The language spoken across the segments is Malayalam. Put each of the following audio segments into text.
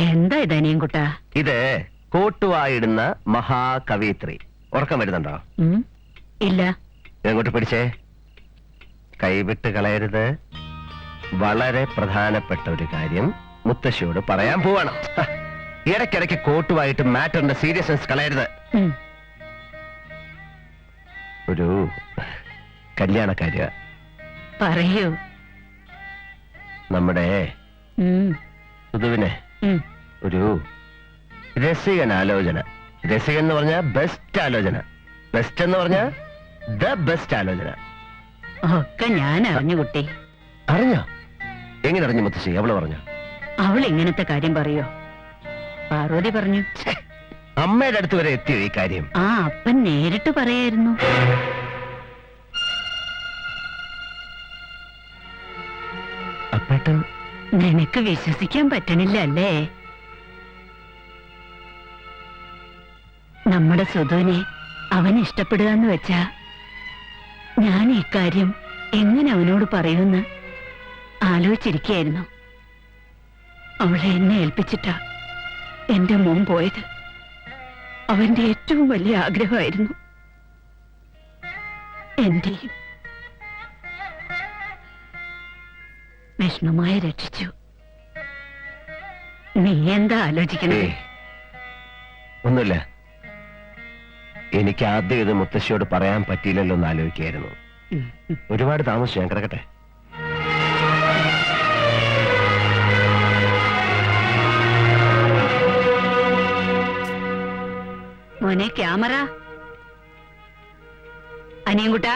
എന്താ ഇതനിയും കുട്ടാ? ഇത് കോട്ടുവായിടുന്ന മഹാകവയിത്രി. ഉറക്കം വരുന്നുണ്ടോ? ഇല്ല. എങ്ങോട്ട് പിടിച്ചേ? കൈവിട്ട് കളയരുത്. വളരെ പ്രധാനപ്പെട്ട ഒരു കാര്യം മുത്തശ്ശിയോട് പറയാൻ പോവാണ്. ഇടയ്ക്കിടയ്ക്ക് കോട്ടുവായിട്ട് മാറ്ററിന്റെ സീരിയസ്നെസ് കളയരുത്. ഒരു കല്യാണക്കാര്യ പറയൂ. നമ്മുടെ സുധുവിനെ ഒരു രസികൻ ആലോചന. രസികൻ എന്ന് പറഞ്ഞ ബെസ്റ്റ് ആലോചന. ബെസ്റ്റ് എന്ന് പറഞ്ഞ ദ ബെസ്റ്റ് ആലോചന. ഒക്കെ ഞാൻ അറിഞ്ഞു കുട്ടി. അറിഞ്ഞോ? എങ്ങനെ അറിഞ്ഞു മുത്തശ്ശി? അവള് പറഞ്ഞു. അവൾ ഇങ്ങനത്തെ കാര്യം പറയോ? പാർവതി പറഞ്ഞു. അമ്മയുടെ അടുത്ത് വരെ എത്തിയോ ഈ കാര്യം? ആ അപ്പൻ നേരിട്ട് പറയായിരുന്നു. അപ്പേട്ടൻ നിനക്ക് വിശ്വസിക്കാൻ പറ്റണില്ല അല്ലേ? നമ്മുടെ സുധുവിനെ അവൻ ഇഷ്ടപ്പെടുക എന്ന് വെച്ചാ ഞാൻ ഈ കാര്യം എങ്ങനെ അവനോട് പറയുമെന്ന് ആലോചിച്ചിരിക്കുകയായിരുന്നു. അവളെ എന്നെ ഏൽപ്പിച്ചിട്ടാ എന്റെ മോൻ പോയത്. അവന്റെ ഏറ്റവും വലിയ ആഗ്രഹമായിരുന്നു. എന്റെയും. വിഷ്ണുമായി രക്ഷിച്ചു. നീ എന്താ ആലോചിക്കണേ? ഒന്നുമില്ല. എനിക്ക് ആദ്യം ഇത് മുത്തശ്ശിയോട് പറയാൻ പറ്റിയില്ലല്ലോ എന്ന് ആലോചിക്കായിരുന്നു. ഒരുപാട് താമസിച്ചു. ഞാൻ കിടക്കട്ടെ. മോനെ ക്യാമറ. അനിയൻകുട്ടാ,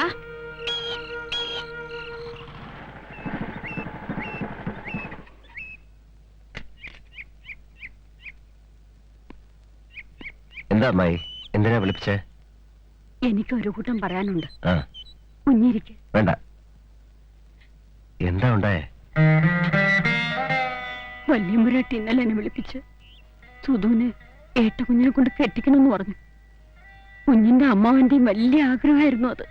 എന്താ അമ്മായി? എന്തിനാ വിളിപ്പിച്ചേ? എനിക്കൊരു കൂട്ടം പറയാനുണ്ട്. ആ കുഞ്ഞിരിക്ക്. വേണ്ട. എന്താ ഉണ്ടായേ? വല്യമ്പുരാട്ടി ഇന്നലെ എന്നെ വിളിപ്പിച്ച് സുധുവിനെ ഏട്ട കുഞ്ഞിനെ കൊണ്ട് കെട്ടിക്കണമെന്ന് പറഞ്ഞു. കുഞ്ഞിന്റെ അമ്മാവന്റെയും വലിയ ആഗ്രഹമായിരുന്നു അത്.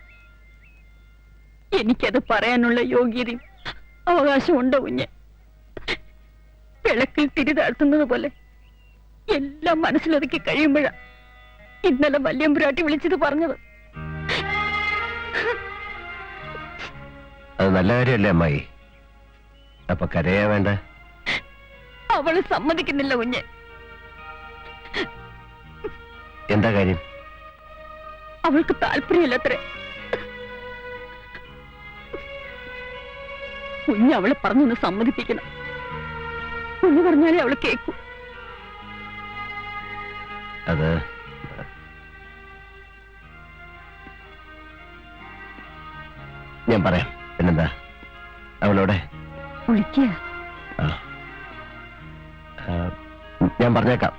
എനിക്കത് പറയാനുള്ള യോഗ്യതയും അവകാശമുണ്ടോ? കുഞ്ഞ് വിളക്കിൽ തിരി താഴ്ത്തുന്നത് പോലെ എല്ലാം മനസ്സിലൊതുക്കി കഴിയുമ്പോഴാ ഇന്നലെ വല്യമ്പുരാട്ടി വിളിച്ചത് പറഞ്ഞത്. അത് നല്ല കാര്യമല്ലേ അമ്മായി? അപ്പൊ കരയാ വേണ്ട? അവള് സമ്മതിക്കുന്നില്ല കുഞ്ഞ്. എന്താ കാര്യം? അവൾക്ക് താല്പര്യമില്ലത്രേ. കുഞ്ഞ് അവളെ പറഞ്ഞൊന്ന് സമ്മതിപ്പിക്കണം. കുഞ്ഞ് പറഞ്ഞാലേ അവള് കേൾക്കൂ. അത് ഞാൻ പറയാം. പിന്നെന്താ? അവളോടെ വിളിക്കുക. ഞാൻ പറഞ്ഞേക്കാം.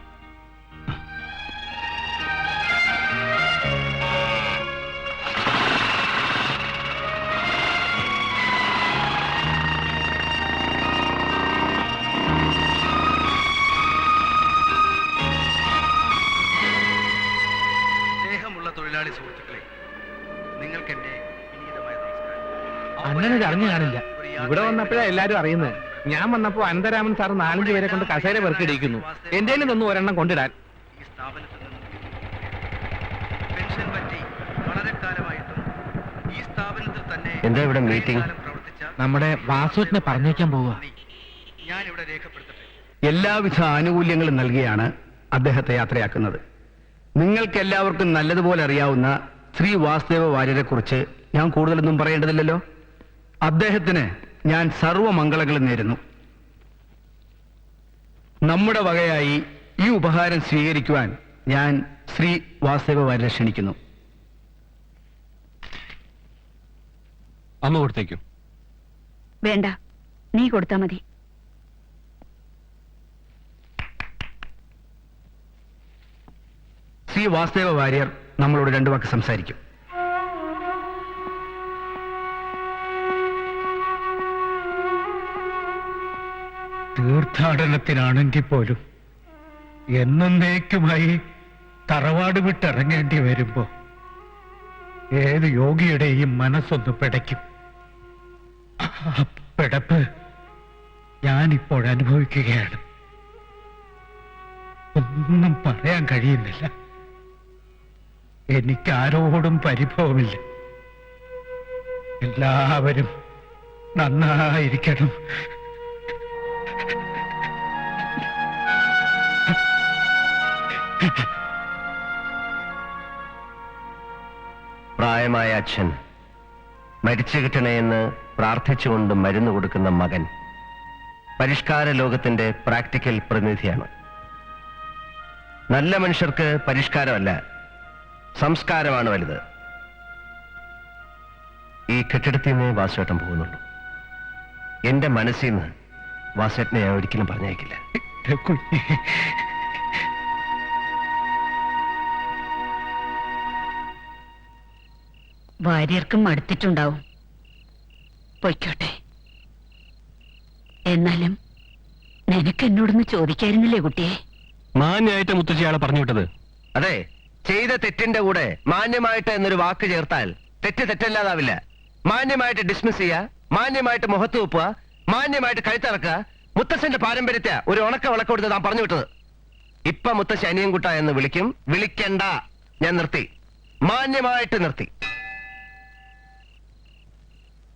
സ്നേഹമുള്ള തൊഴിലാളി സുഹൃത്തുക്കളെ, നിങ്ങൾക്ക് എന്റെ വിനീതമായ നമസ്കാരം. അണ്ണനത് അറിഞ്ഞു കാണില്ല. ഇവിടെ വന്നപ്പോഴാ എല്ലാരും അറിയുന്നത്. ഞാൻ വന്നപ്പോ അനന്തരാമൻ സാർ 4-5 പേരെ കൊണ്ട് കസേര പെറുക്കിടിക്കുന്നു. എന്റേലും തന്നു ഒരെണ്ണം കൊണ്ടിടാൻ. ഈ സ്ഥാപനത്തിൽ നിന്നും പെൻഷൻ പറ്റി വളരെ കാലമായിട്ടും ഈ സ്ഥാപനത്തിൽ തന്നെ എന്താ ഇവിടെ മീറ്റിംഗ്? നമ്മുടെ വാസുവിനെ പറഞ്ഞേക്കാൻ പോവുക. ഞാൻ ഇവിടെ രേഖപ്പെടുത്തട്ടെ. എല്ലാവിധ ആനുകൂല്യങ്ങളും നൽകിയാണ് അദ്ദേഹത്തെ യാത്രയാക്കുന്നത്. നിങ്ങൾക്ക് എല്ലാവർക്കും നല്ലതുപോലെ അറിയാവുന്ന ശ്രീ വാസുദേവ വാര്യരെ കുറിച്ച് ഞാൻ കൂടുതലൊന്നും പറയേണ്ടതില്ലല്ലോ. അദ്ദേഹത്തിന് ഞാൻ സർവമംഗളങ്ങളും നേരുന്നു. നമ്മുടെ വകയായി ഈ ഉപഹാരം സ്വീകരിക്കുവാൻ ഞാൻ ശ്രീ വാസുദേവ വാര്യരെ ക്ഷണിക്കുന്നു. അമ്മ കൊടുത്തേക്കും. വേണ്ട, നീ കൊടുത്താ മതി. ശ്രീ വാസുദേവ വാര്യർ നമ്മളോട് 2 വാക്ക് സംസാരിക്കും. തീർത്ഥാടനത്തിനാണെങ്കിൽ പോലും എന്നേക്കുമായി തറവാട് വിട്ടിറങ്ങേണ്ടി വരുമ്പോ ഏത് യോഗിയുടെയും മനസ്സൊന്ന് പിടയ്ക്കും. പിടപ്പ് ഞാനിപ്പോൾ അനുഭവിക്കുകയാണ്. ഒന്നും പറയാൻ കഴിയുന്നില്ല. എനിക്ക് ആരോടും പരിഭവമില്ല. എല്ലാവരും നന്നായിരിക്കണം. പ്രായമായ അച്ഛൻ, മരിച്ചു കിട്ടണേയെന്ന് പ്രാർത്ഥിച്ചുകൊണ്ട് മരുന്ന് കൊടുക്കുന്ന മകൻ പരിഷ്കാര ലോകത്തിന്റെ പ്രാക്ടിക്കൽ പ്രതിനിധിയാണ്. നല്ല മനുഷ്യർക്ക് പരിഷ്കാരമല്ല, സംസ്കാരമാണ് വലുത്. ഈ കെട്ടിടത്തിൽ നിന്നേ വാസുവേട്ടൻ പോകുന്നുള്ളൂ. എന്റെ മനസ്സിൽ നിന്ന് വാസുവേട്ടനെ ഞാൻ ഒരിക്കലും പറഞ്ഞയക്കില്ല. കുഞ്ഞെ, ഭാര്യർക്കും മടുത്തിട്ടുണ്ടാവും. പൊയ്ക്കോട്ടെ. എന്നാലും നിനക്ക് എന്നോടൊന്ന് ചോദിക്കായിരുന്നില്ലേ കുട്ടിയെ? മാന്യായിട്ട് മുത്തശ്ശിയാളെ പറഞ്ഞു വിട്ടത്. അതെ, ചെയ്ത തെറ്റിന്റെ കൂടെ മാന്യമായിട്ട് എന്നൊരു വാക്ക് ചേർത്താൽ തെറ്റ് തെറ്റല്ലാതാവില്ല. മാന്യമായിട്ട് ഡിസ്മിസ് ചെയ്യുക, മാന്യമായിട്ട് മുഖത്ത് വെക്കുക, മാന്യമായിട്ട് കഴുത്തിറക്കുക. മുത്തശ്ശന്റെ പാരമ്പര്യത്തെ ഒരു ഉണക്ക വിളക്ക് കൊടുത്ത് താൻ പറഞ്ഞു വിട്ടത്. ഇപ്പൊ മുത്തശ്ശി അനിയൻകുട്ട എന്ന് വിളിക്കും. വിളിക്കണ്ട, ഞാൻ നിർത്തി, മാന്യമായിട്ട് നിർത്തി.